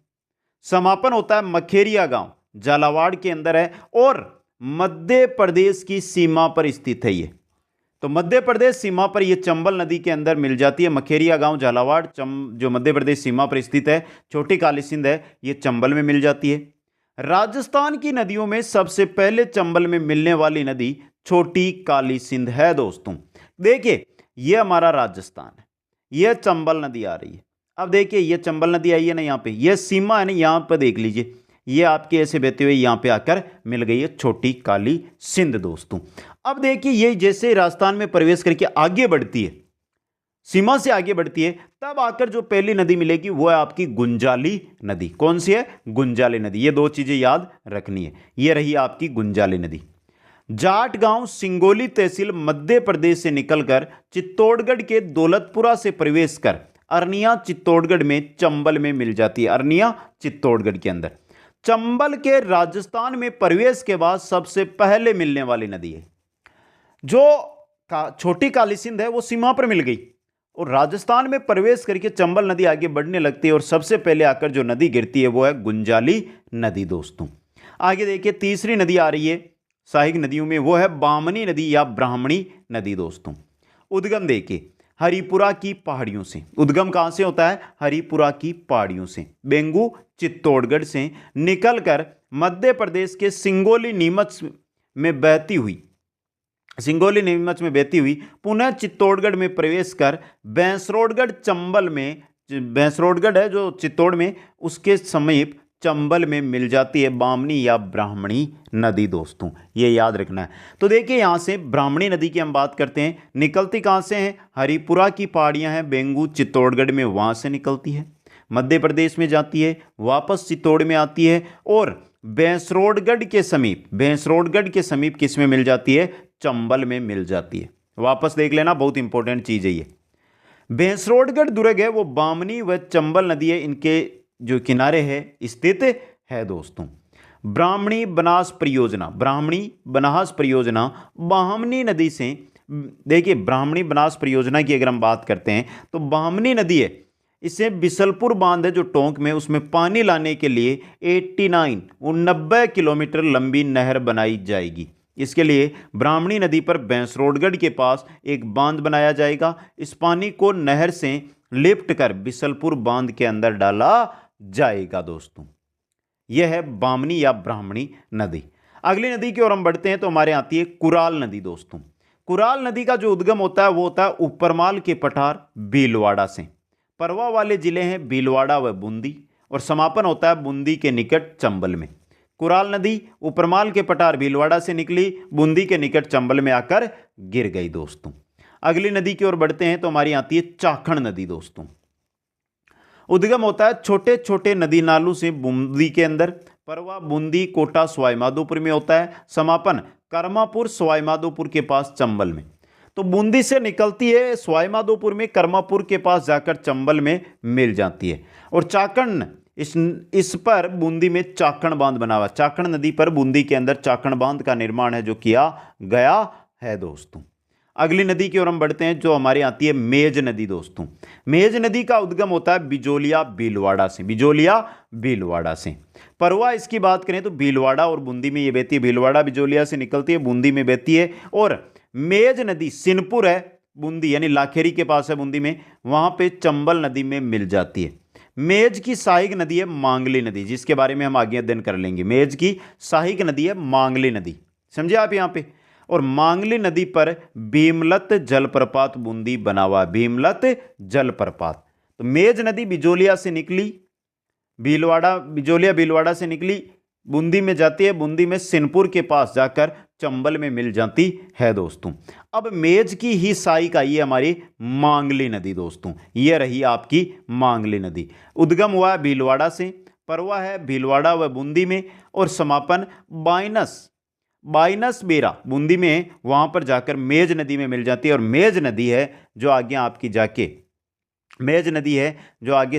समापन होता है मखेरिया गांव झालावाड़ के अंदर है और मध्य प्रदेश की सीमा पर स्थित है। ये तो मध्य प्रदेश सीमा पर ये चंबल नदी के अंदर मिल जाती है। मखेरिया गांव झालावाड़ जो मध्य प्रदेश सीमा पर स्थित है। छोटी काली सिंध है, ये चंबल में मिल जाती है। राजस्थान की नदियों में सबसे पहले चंबल में मिलने वाली नदी छोटी काली सिंध है दोस्तों। देखिए ये हमारा राजस्थान है, यह चंबल नदी आ रही है। अब देखिए ये चंबल नदी आई है ना, यहाँ पे यह सीमा है ना, यहाँ पर देख लीजिए ये आपके ऐसे बहते हुए यहाँ पे आकर मिल गई है छोटी काली सिंध दोस्तों। अब देखिए ये जैसे राजस्थान में प्रवेश करके आगे बढ़ती है, सीमा से आगे बढ़ती है, तब आकर जो पहली नदी मिलेगी वो है आपकी गुंजाली नदी। कौन सी है? गुंजाली नदी। ये दो चीजें याद रखनी है। ये रही आपकी गुंजाली नदी। जाट गांव सिंगोली तहसील मध्य प्रदेश से निकलकर चित्तौड़गढ़ के दौलतपुरा से प्रवेश कर अरनिया चित्तौड़गढ़ में चंबल में मिल जाती है। अरनिया चित्तौड़गढ़ के अंदर चंबल के राजस्थान में प्रवेश के बाद सबसे पहले मिलने वाली नदी है। जो छोटी काली सिंध है वो सीमा पर मिल गई और राजस्थान में प्रवेश करके चंबल नदी आगे बढ़ने लगती है और सबसे पहले आकर जो नदी गिरती है वो है गुंजाली नदी दोस्तों। आगे देखिए तीसरी नदी आ रही है सहायक नदियों में, वो है बामनी नदी या ब्राह्मणी नदी दोस्तों। उद्गम देखिए हरिपुरा की पहाड़ियों से। उद्गम कहां से होता है? हरिपुरा की पहाड़ियों से। बेंगू चित्तौड़गढ़ से निकलकर मध्य प्रदेश के सिंगोली नीमच में बहती हुई पुनः चित्तौड़गढ़ में प्रवेश कर भैंसरोडगढ़ चंबल में, भैंसरोडगढ़ है जो चित्तौड़ में, उसके समीप चंबल में मिल जाती है बामनी या ब्राह्मणी नदी दोस्तों। ये याद रखना है। तो देखिए यहाँ से ब्राह्मणी नदी की हम बात करते हैं। निकलती कहाँ से है? हरिपुरा की पहाड़ियाँ हैं बेंगू चित्तौड़गढ़ में, वहाँ से निकलती है, मध्य प्रदेश में जाती है, वापस चित्तौड़ में आती है और भैंसरोडगढ़ के समीप किस में मिल जाती है? चंबल में मिल जाती है। वापस देख लेना, बहुत इंपॉर्टेंट चीज़ है ये। भैंसरोडगढ़ दुर्ग है वो बामनी व चंबल नदी है, इनके जो किनारे है स्थित है दोस्तों। ब्राह्मणी बनास परियोजना बामनी नदी से, देखिए ब्राह्मणी बनास परियोजना की अगर हम बात करते हैं तो बामनी नदी है, इसे बिसलपुर बांध है जो टोंक में, उसमें पानी लाने के लिए 90 किलोमीटर लंबी नहर बनाई जाएगी। इसके लिए ब्राह्मणी नदी पर भैंसरोडगढ़ के पास एक बांध बनाया जाएगा। इस पानी को नहर से लिफ्ट कर बिसलपुर बांध के अंदर डाला जाएगा दोस्तों। यह है बामनी या ब्राह्मणी नदी। अगली नदी की ओर हम बढ़ते हैं तो हमारे आती है कुराल नदी दोस्तों। कुराल नदी का जो उद्गम होता है वो होता है ऊपरमाल के पठार भीलवाड़ा से। परवा वाले जिले हैं भीलवाड़ा व बूंदी और समापन होता है बूंदी के निकट चंबल में। कुराल नदी ऊपरमाल के पठार भीलवाड़ा से निकली, बूंदी के निकट चंबल में आकर गिर गई दोस्तों। अगली नदी की ओर बढ़ते हैं तो हमारी आती है चाखड़ नदी दोस्तों। उद्गम होता है छोटे छोटे नदी नालों से बूंदी के अंदर, परवा बूंदी कोटा सवाईमाधोपुर में होता है, समापन कर्मापुर सवाईमाधोपुर के पास चंबल में। तो बूंदी से निकलती है सवाईमाधोपुर में, कर्मापुर के पास जाकर चंबल में मिल जाती है। और चाकण इस पर बूंदी में चाकण बांध बना हुआ, चाकण नदी पर बूंदी के अंदर चाकण बांध का निर्माण है जो किया गया है दोस्तों। अगली नदी की ओर हम बढ़ते हैं जो हमारी आती है मेज नदी दोस्तों। मेज नदी का उद्गम होता है बिजोलिया भीलवाड़ा से। परवा इसकी बात करें तो भीलवाड़ा और बूंदी में ये बहती है, भीलवाड़ा बिजोलिया से निकलती है, बूंदी में बहती है। और मेज नदी सिनपुर है बूंदी यानी लाखेरी के पास है बूंदी में, वहां पे चंबल नदी में मिल जाती है। मेज की सहायक नदी है मांगली नदी, जिसके बारे में हम आगे अध्ययन कर लेंगे। मेज की सहायक नदी है मांगली नदी, समझे आप यहाँ पे। और मांगली नदी पर भीमलत जलप्रपात बूंदी बना हुआ, भीमलत जलप्रपात। तो मेज नदी बिजोलिया से निकली, भीलवाड़ा से निकली, बूंदी में जाती है, बूंदी में सिनपुर के पास जाकर चंबल में मिल जाती है दोस्तों। अब मेज की ही सहायक आई है हमारी मांगली नदी दोस्तों। यह रही आपकी मांगली नदी। उद्गम हुआ है भीलवाड़ा से, परवा है भीलवाड़ा व बूंदी में, और समापन बाइनस बेरा बूंदी में, वहां पर जाकर मेज नदी में मिल जाती है। और मेज नदी है जो आगे आपकी जाके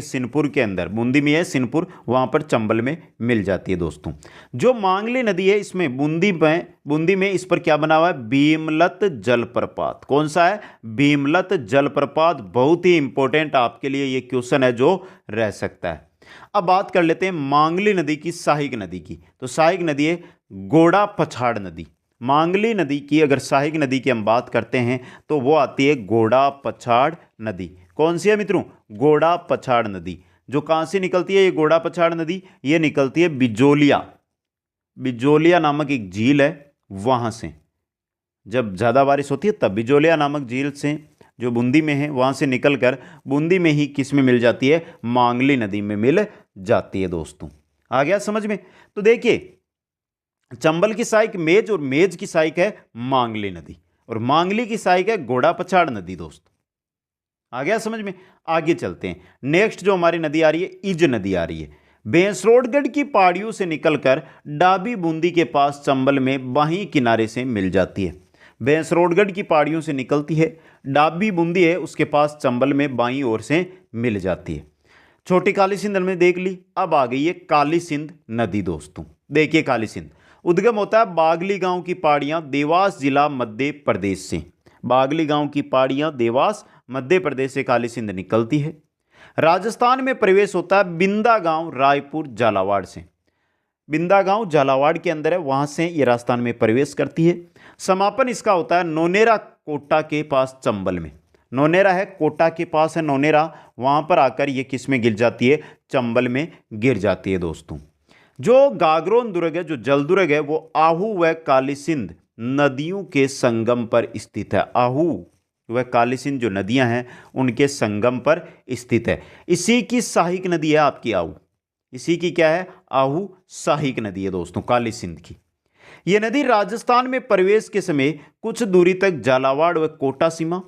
सिनपुर के अंदर, बूंदी में है सिनपुर, वहां पर चंबल में मिल जाती है दोस्तों। जो मांगली नदी है इसमें बूंदी में इस पर क्या बना हुआ है? भीमलत जलप्रपात। कौन सा है? भीमलत जलप्रपात। बहुत ही इंपॉर्टेंट आपके लिए ये क्वेश्चन है जो रह सकता है। अब बात कर लेते हैं मांगली नदी की, सहायक नदी की। तो सहायक नदी है गोड़ा पछाड़ नदी। मांगली नदी की अगर सहायक नदी की हम बात करते हैं तो वो आती है गोड़ा पछाड़ नदी। कौन सी है मित्रों? गोड़ा पछाड़ नदी। जो कहाँ से निकलती है ये गोड़ा पछाड़ नदी? ये निकलती है बिजोलिया, बिजोलिया नामक एक झील है वहाँ से। जब ज़्यादा बारिश होती है तब बिजोलिया नामक झील से, जो बूंदी में है, वहाँ से निकलकर बूंदी में ही किस में मिल जाती है? मांगली नदी में मिल जाती है दोस्तों। आ गया समझ में? तो देखिए चंबल की सहायक मेज और मेज की सहायक है मांगली नदी और मांगली की सहायक है गोड़ा पछाड़ नदी दोस्तों। आ गया समझ में? आगे चलते हैं। नेक्स्ट जो हमारी नदी आ रही है इज नदी आ रही है। भैंसरोडगढ़ की पहाड़ियों से निकलकर डाबी बूंदी के पास चंबल में बाहीं किनारे से मिल जाती है। भैंसरोडगढ़ की पहाड़ियों से निकलती है, डाबी बूंदी है उसके पास चंबल में बाईं ओर से मिल जाती है। छोटी काली सिंध हमने देख ली। अब आ गई है काली सिंध नदी दोस्तों। देखिए काली सिंध उद्गम होता है बागली गांव की पहाड़ियां, देवास जिला मध्य प्रदेश से। बागली गांव की पहाड़ियां देवास मध्य प्रदेश से काली सिंध निकलती है। राजस्थान में प्रवेश होता है बिंदा गांव रायपुर झालावाड़ से। बिंदा गांव झालावाड़ के अंदर है, वहां से ये राजस्थान में प्रवेश करती है। समापन इसका होता है नोनेरा कोटा के पास चंबल में। नोनेरा है कोटा के पास है नोनेरा, वहां पर आकर ये किस में गिर जाती है? चंबल में गिर जाती है दोस्तों। जो गागरोन दुर्ग है, जो जल दुर्ग है, वो आहू व काली सिंध नदियों के संगम पर स्थित है। आहू व काली सिंध जो नदियां हैं उनके संगम पर स्थित है। इसी की सहायक नदी है आपकी आहू। इसी की क्या है? आहू सहायक नदी है दोस्तों काली सिंध की। यह नदी राजस्थान में प्रवेश के समय कुछ दूरी तक झालावाड़ व कोटा सीमा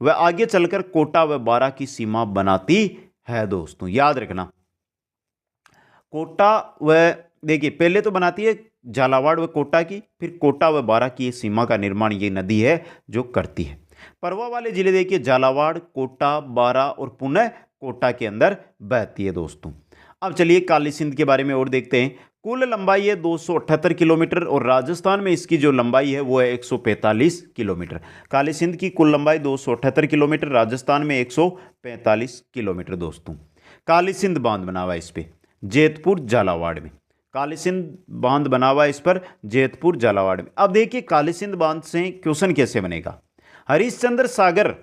व आगे चलकर कोटा व बारा की सीमा बनाती है दोस्तों। याद रखना कोटा व, देखिए पहले तो बनाती है झालावाड़ व कोटा की, फिर कोटा व बारा की सीमा का निर्माण ये नदी है जो करती है। परवा वाले जिले देखिए झालावाड़, कोटा, बारा और पुनः कोटा के अंदर बहती है दोस्तों। अब चलिए काली सिंध के बारे में और देखते हैं। कुल लंबाई है 278 किलोमीटर और राजस्थान में इसकी जो लंबाई है वो है 145 किलोमीटर। काली सिंध की कुल लंबाई 278 किलोमीटर, राजस्थान में 145 किलोमीटर दोस्तों। काली सिंध बांध बना हुआ है इस पे जैतपुर झालावाड़ में। काली सिंध बांध बना हुआ है इस पर जैतपुर झालावाड़ में। अब देखिए काली सिंध बांध से क्वेश्चन कैसे बनेगा। हरिश्चंद्र सागर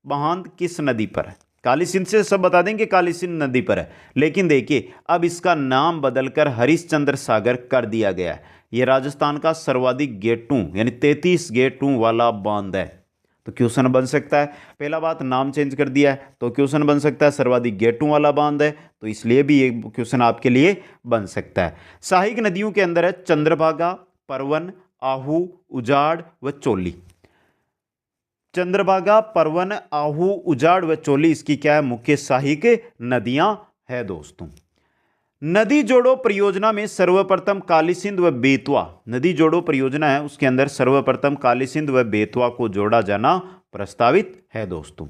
बांध किस नदी पर है? काली सिंध से सब बता देंगे काली सिंध नदी पर है, लेकिन देखिए अब इसका नाम बदलकर हरिश्चंद्र सागर कर दिया गया है। यह राजस्थान का सर्वाधिक गेटों यानी 33 गेटों वाला बांध है। तो क्वेश्चन बन सकता है, पहला बात नाम चेंज कर दिया है तो क्वेश्चन बन सकता है सर्वाधिक गेटों वाला बांध है, तो इसलिए भी ये क्वेश्चन आपके लिए बन सकता है। सहायक नदियों के अंदर है चंद्रभागा, परवन, आहू, उजाड़ व चोली। चंद्रभागा, परवन, आहू, उजाड़ व चोली इसकी क्या है? मुख्य सहायक नदियां है दोस्तों। नदी जोड़ो परियोजना में सर्वप्रथम काली सिंध व बेतवा, नदी जोड़ो परियोजना है उसके अंदर सर्वप्रथम काली सिंध व बेतवा को जोड़ा जाना प्रस्तावित है दोस्तों।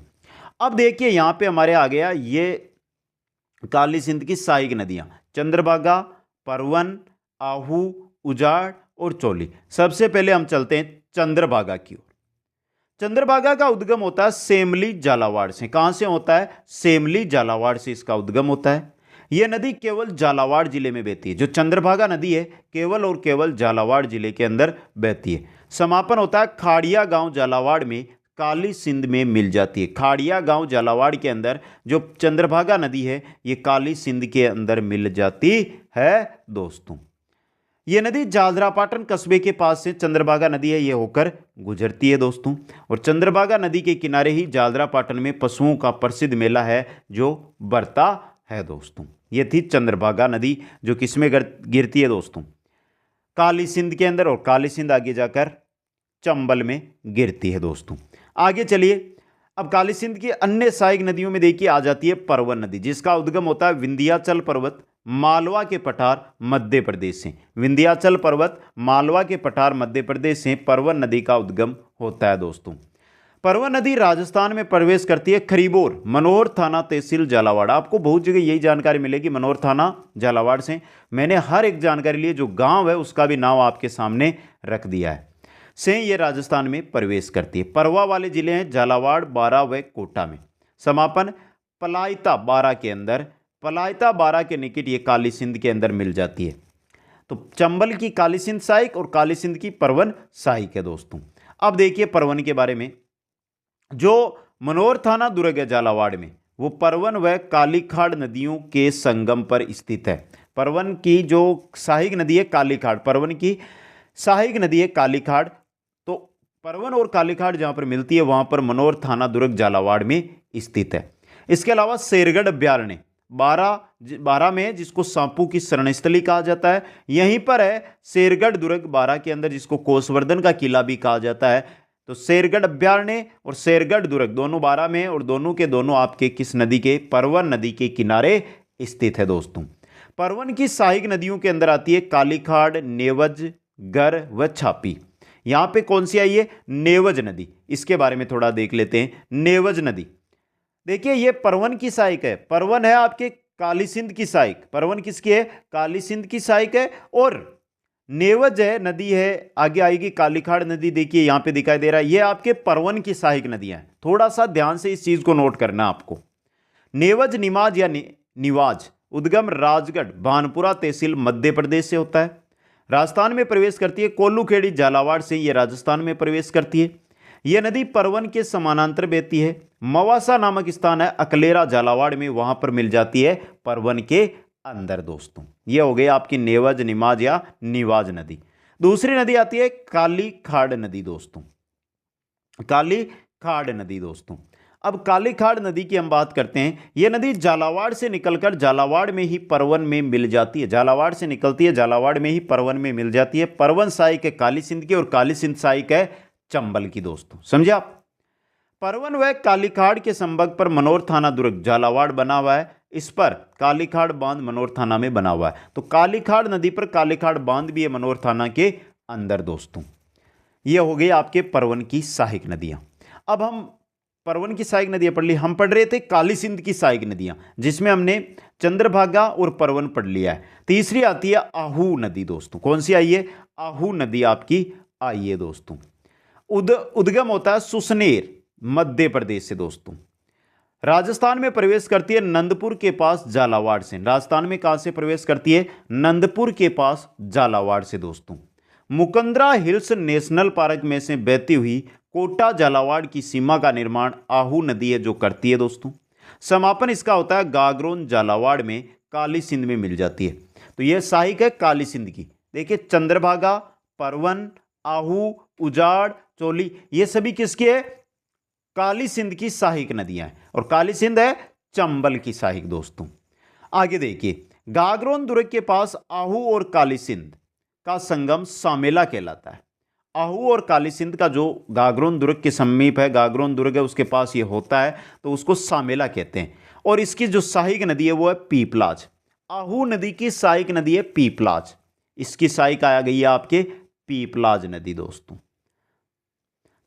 अब देखिए यहां पे हमारे आ गया ये काली सिंध की सहायक नदियां चंद्रभागा, परवन, आहू, उजाड़ और चोली। सबसे पहले हम चलते हैं चंद्रभागा की ओर। चंद्रभागा का उद्गम होता है सेमली झालावाड़ से। कहां से होता है? सेमली झालावाड़ से इसका उद्गम होता है। यह नदी केवल झालावाड़ जिले में बहती है। जो चंद्रभागा नदी है केवल और केवल झालावाड़ जिले के अंदर बहती है। समापन होता है खाड़िया गांव झालावाड़ में काली सिंध में मिल जाती है। खाड़िया गांव झालावाड़ के अंदर जो चंद्रभागा नदी है ये काली सिंध के अंदर मिल जाती है दोस्तों। ये नदी जालरापाटन कस्बे के पास से चंद्रभागा नदी है ये होकर गुजरती है दोस्तों। और चंद्रभागा नदी के किनारे ही जालरापाटन में पशुओं का प्रसिद्ध मेला है जो बरता है दोस्तों। ये थी चंद्रभागा नदी जो किसमें गिरती है दोस्तों? काली सिंध के अंदर, और काली सिंध आगे जाकर चंबल में गिरती है दोस्तों। आगे चलिए अब काली सिंध की अन्य सहायक नदियों में देखिए आ जाती है परवन नदी जिसका उद्गम होता है विंध्याचल पर्वत मालवा के पठार मध्य प्रदेश से। विंध्याचल पर्वत मालवा के पठार मध्य प्रदेश से परवन नदी का उद्गम होता है दोस्तों। परवन नदी राजस्थान में प्रवेश करती है खरीबोर, मनोहर थाना, तहसील झालावाड़। आपको बहुत जगह यही जानकारी मिलेगी मनोहर थाना झालावाड़ से। मैंने हर एक जानकारी लिए जो गांव है उसका भी नाम आपके सामने रख दिया है। से ये राजस्थान में प्रवेश करती है। परवा वाले जिले हैं झालावाड़, बारा व कोटा में। समापन पलायता बारा के अंदर पलायता बारा के निकट ये काली सिंध के अंदर मिल जाती है। तो चंबल की काली सिंध सहायक और काली सिंध की परवन सहायक है दोस्तों। अब देखिए परवन के बारे में, जो मनोर थाना दुर्ग है झालावाड़ में, वो परवन व कालीखाड़ नदियों के संगम पर स्थित है। परवन की जो सहायक नदी है कालीखाड़, परवन की सहायक नदी है कालीखाड़। तो परवन और कालीखाड़ जहां पर मिलती है वहां पर मनोर थाना दुर्ग झालावाड़ में स्थित है। इसके अलावा शेरगढ़ अभ्यारण्य बारा में, जिसको सांपू की शरणस्थली कहा जाता है, यहीं पर है शेरगढ़ दुर्ग बारा के अंदर, जिसको कोसवर्धन का किला भी कहा जाता है। तो शेरगढ़ अभ्यारण्य और शेरगढ़ दुर्ग दोनों बारा में, और दोनों के दोनों आपके किस नदी के, परवन नदी के किनारे स्थित है दोस्तों। परवन की सहायक नदियों के अंदर आती है कालीखाड़, नेवज, गर व छापी। यहां पे कौन सी आई है, नेवज नदी। इसके बारे में थोड़ा देख लेते हैं। नेवज नदी देखिए ये परवन की सहायक है। परवन है आपके काली सिंध की सहायक, परवन किसकी है, काली सिंध की सहायक है। और नेवज है नदी है, आगे आएगी कालीखाड़ नदी, देखिए यहां पे दिखाई दे रहा है, ये आपके परवन की सहायक नदियां हैं। थोड़ा सा ध्यान से इस चीज को नोट करना आपको। नेवज निमाज या निवाज उद्गम राजगढ़ भानपुरा तहसील मध्य प्रदेश से होता है, राजस्थान में प्रवेश करती है। कोल्लूखेड़ी झालावाड़ से ये राजस्थान में प्रवेश करती है। यह नदी परवन के समानांतर बहती है। मवासा नामक स्थान है अकलेरा झालावाड़ में, वहां पर मिल जाती है परवन के अंदर दोस्तों। यह हो गई आपकी नेवज, निमाज या निवाज नदी। दूसरी नदी आती है कालीखाड़ नदी दोस्तों, कालीखाड़ नदी दोस्तों। अब कालीखाड़ नदी की हम बात करते हैं। यह नदी झालावाड़ से निकलकर झालावाड़ में ही परवन में मिल जाती है। झालावाड़ से निकलती है, झालावाड़ में ही परवन में मिल जाती है। परवन सहायक है काली सिंध की और काली सिंध सहायक है चंबल की दोस्तों, समझे आप। परवन व कालीखाड़ के संपर्क पर मनोर थाना दुर्ग झालावाड़ बना हुआ है। इस पर कालीखाड़ बांध मनोर थाना में बना हुआ है। तो कालीखाड़ नदी पर कालीखाड़ बांध भी है मनोर थाना के अंदर दोस्तों। ये हो गई आपके परवन की सहायक नदियां। अब हम परवन की सहायक नदियां पढ़ ली, हम पढ़ रहे थे काली सिंध की सहायक नदियां, जिसमें हमने चंद्रभागा और परवन पढ़ लिया है। तीसरी आती है आहू नदी दोस्तों। कौन सी आई है, आहू नदी आपकी आई है दोस्तों। उद्गम होता है सुसनेर मध्य प्रदेश से दोस्तों। राजस्थान में प्रवेश करती है नंदपुर के पास झालावाड़ से। राजस्थान में कहां से प्रवेश करती है, नंदपुर के पास झालावाड़ से दोस्तों। मुकंदरा हिल्स नेशनल पार्क में से बहती हुई कोटा झालावाड़ की सीमा का निर्माण आहू नदी है जो करती है दोस्तों। समापन इसका होता है गागरोन झालावाड़ में काली सिंध में मिल जाती है। तो यह सहायक है काली सिंध की। देखिए चंद्रभागा, परवन, आहू, उजाड़, चोली, ये सभी किसके है, काली सिंध की सहायक नदियां हैं। और काली सिंध है चंबल की सहायक दोस्तों। आगे देखिए गागरोन दुर्ग के पास आहू और काली सिंध का संगम सामेला कहलाता है। आहू और काली सिंध का जो गागरोन दुर्ग के समीप है, गागरोन दुर्ग है उसके पास ये होता है, तो उसको सामेला कहते हैं। और इसकी जो सहायक नदी है वो है पीपलाज। आहू नदी की सहायक नदी है पीपलाज, इसकी सहायक आ गई है आपके पीपलाज नदी दोस्तों।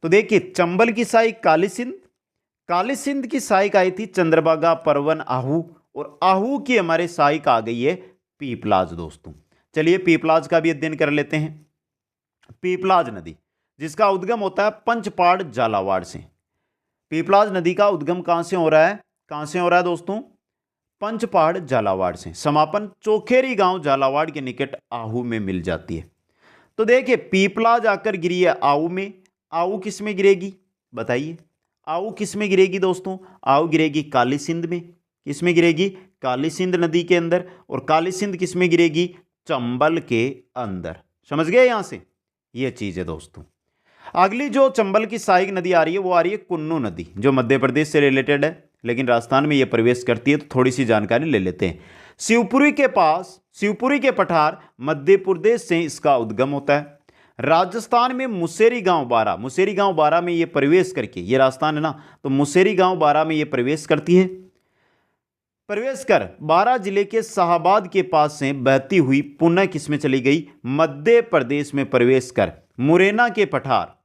तो देखिए चंबल की सहायक काली सिंध, काली सिंध की सहायक आई थी चंद्रभागा, परवन, आहू, और आहू की हमारे सहायक आ गई है पीपलाज दोस्तों। चलिए पीपलाज का भी अध्ययन कर लेते हैं। पीपलाज नदी जिसका उद्गम होता है पंचपाड़ झालावाड़ से। पीपलाज नदी का उद्गम कहां से हो रहा है, कहां से हो रहा है दोस्तों, पंचपाड़ झालावाड़ से। समापन चोखेरी गांव झालावाड़ के निकट आहू में मिल जाती है। तो देखिए पीपलाज आकर गिरी है आहू में। आहू किस में गिरेगी बताइए, आहू किस में गिरेगी दोस्तों, आहू गिरेगी काली सिंध में। किस में गिरेगी, काली सिंध नदी के अंदर। और काली सिंध किस में गिरेगी, चंबल के अंदर। समझ गए यहां से, ये चीज है दोस्तों। अगली जो चंबल की सहायक नदी आ रही है वो आ रही है कुन्नू नदी, जो मध्य प्रदेश से रिलेटेड है लेकिन राजस्थान में ये प्रवेश करती है। तो थोड़ी सी जानकारी ले लेते हैं। शिवपुरी के पास, शिवपुरी के पठार मध्य प्रदेश से इसका उद्गम होता है। राजस्थान में मुसेरी गांव बारा, मुसेरी गांव बारा में ये प्रवेश करके, ये राजस्थान है ना, तो मुसेरी गांव बारा में ये प्रवेश करती है। प्रवेश कर बारा जिले के शाहबाद के पास से बहती हुई पुनः किसमें चली गई, मध्य प्रदेश में प्रवेश कर मुरैना के पठार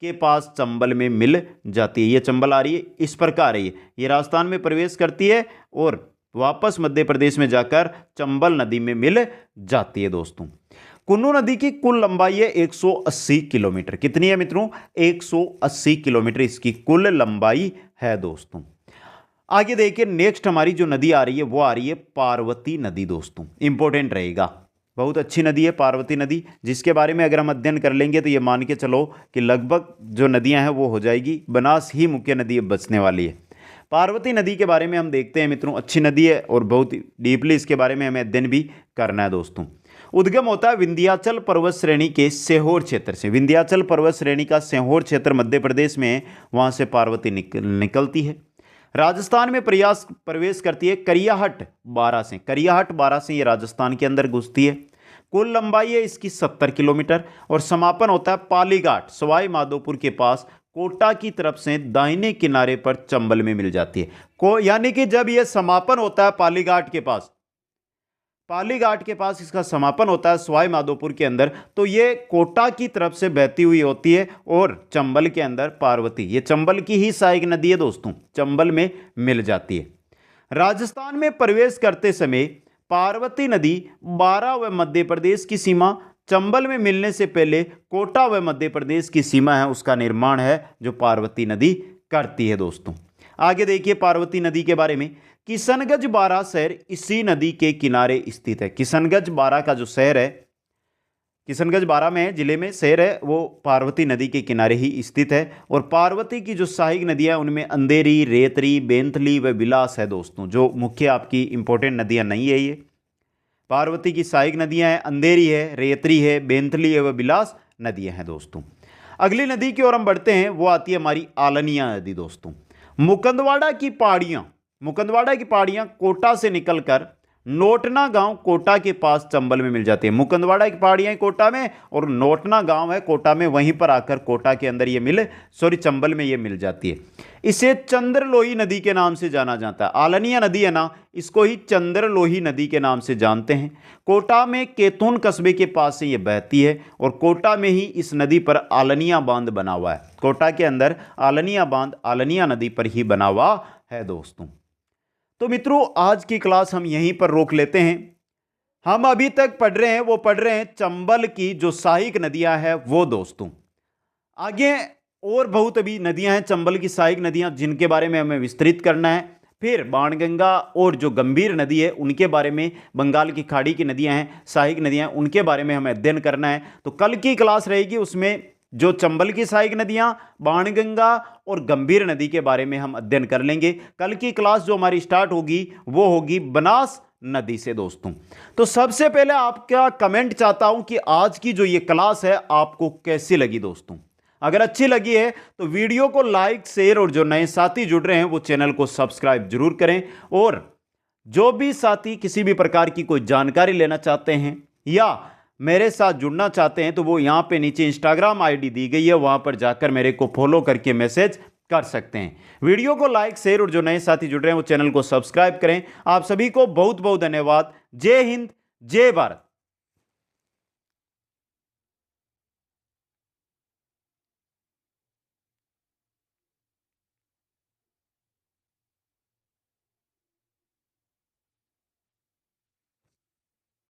के पास चंबल में मिल जाती है। ये चंबल आ रही है, इस प्रकार है ये राजस्थान में प्रवेश करती है और वापस मध्य प्रदेश में जाकर चंबल नदी में मिल जाती है दोस्तों। कुन्नू नदी की कुल लंबाई है 180 किलोमीटर। कितनी है मित्रों, 180 किलोमीटर इसकी कुल लंबाई है दोस्तों। आगे देखिए नेक्स्ट हमारी जो नदी आ रही है वो आ रही है पार्वती नदी दोस्तों, इंपॉर्टेंट रहेगा। बहुत अच्छी नदी है पार्वती नदी, जिसके बारे में अगर हम अध्ययन कर लेंगे तो ये मान के चलो कि लगभग जो नदियां हैं वो हो जाएगी, बनास ही मुख्य नदी अब बचने वाली है। पार्वती नदी के बारे में हम देखते हैं मित्रों, अच्छी नदी है और बहुत डीपली इसके बारे में हमें अध्ययन भी करना है दोस्तों। उद्गम होता है विंध्याचल पर्वत श्रेणी के सीहोर क्षेत्र से। विंध्याचल पर्वत श्रेणी का सीहोर क्षेत्र मध्य प्रदेश में है, वहां से पार्वती निकलती है। राजस्थान में प्रवेश करती है करियाहट बारा से। करियाहट बारा से ये राजस्थान के अंदर घुसती है। कुल लंबाई है इसकी 70 किलोमीटर और समापन होता है पालीघाट सवाई माधोपुर के पास कोटा की तरफ से दाहिने किनारे पर चंबल में मिल जाती है। यानी कि जब यह समापन होता है पालीघाट के पास इसका समापन होता है सवाई माधोपुर के अंदर, तो ये कोटा की तरफ से बहती हुई होती है और चंबल के अंदर पार्वती, ये चंबल की ही सहायक नदी है दोस्तों, चंबल में मिल जाती है। राजस्थान में प्रवेश करते समय पार्वती नदी बारा व मध्य प्रदेश की सीमा, चंबल में मिलने से पहले कोटा व मध्य प्रदेश की सीमा है उसका निर्माण है जो पार्वती नदी करती है दोस्तों। आगे देखिए पार्वती नदी के बारे में, किशनगंज बारा शहर इसी नदी के किनारे स्थित है। किशनगंज बारा का जो शहर है, किशनगंज बारा में जिले में शहर है, वो पार्वती नदी के किनारे ही स्थित है। और पार्वती की जो सहायक नदियां उनमें अंधेरी, रेतरी, बेंतली व बिलास है दोस्तों, जो मुख्य आपकी इंपॉर्टेंट नदियां नहीं है। ये पार्वती की सहायक नदियां हैं, अंधेरी है, रेतरी है, बेंतली है व बिलास नदियां हैं दोस्तों। अगली नदी की ओर हम बढ़ते हैं, वो आती है हमारी आलनिया नदी दोस्तों। मुकंदवाड़ा की पहाड़ियां कोटा से निकलकर नोटना गांव कोटा के पास चंबल में मिल जाती है। मुकंदवाड़ा की पहाड़ियां कोटा में और नोटना गांव है कोटा में, वहीं पर आकर कोटा के अंदर चंबल में ये मिल जाती है। इसे चंद्रलोही नदी के नाम से जाना जाता है। आलनिया नदी है ना, इसको ही चंद्रलोही नदी के नाम से जानते हैं। कोटा में केतुन कस्बे के पास से ये बहती है और कोटा में ही इस नदी पर आलनिया बांध बना हुआ है। कोटा के अंदर आलनिया बांध आलनिया नदी पर ही बना हुआ है दोस्तों। तो मित्रों आज की क्लास हम यहीं पर रोक लेते हैं। हम अभी तक पढ़ रहे हैं चंबल की जो सहायक नदियां हैं वो दोस्तों। आगे और बहुत अभी नदियां हैं चंबल की सहायक नदियां, जिनके बारे में हमें विस्तृत करना है। फिर बाणगंगा और जो गंभीर नदी है उनके बारे में, बंगाल की खाड़ी की नदियां हैं सहायक नदियां, उनके बारे में हमें अध्ययन करना है। तो कल की क्लास रहेगी, उसमें जो चंबल की सहायक नदियां, बाणगंगा और गंभीर नदी के बारे में हम अध्ययन कर लेंगे। कल की क्लास जो हमारी स्टार्ट होगी वो होगी बनास नदी से दोस्तों। तो सबसे पहले आपका कमेंट चाहता हूं कि आज की जो ये क्लास है आपको कैसी लगी दोस्तों। अगर अच्छी लगी है तो वीडियो को लाइक, शेयर और जो नए साथी जुड़ रहे हैं वो चैनल को सब्सक्राइब जरूर करें। और जो भी साथी किसी भी प्रकार की कोई जानकारी लेना चाहते हैं या मेरे साथ जुड़ना चाहते हैं तो वो यहाँ पे नीचे इंस्टाग्राम आईडी दी गई है, वहाँ पर जाकर मेरे को फॉलो करके मैसेज कर सकते हैं। वीडियो को लाइक, शेयर और जो नए साथी जुड़ रहे हैं वो चैनल को सब्सक्राइब करें। आप सभी को बहुत बहुत धन्यवाद। जय हिंद, जय भारत।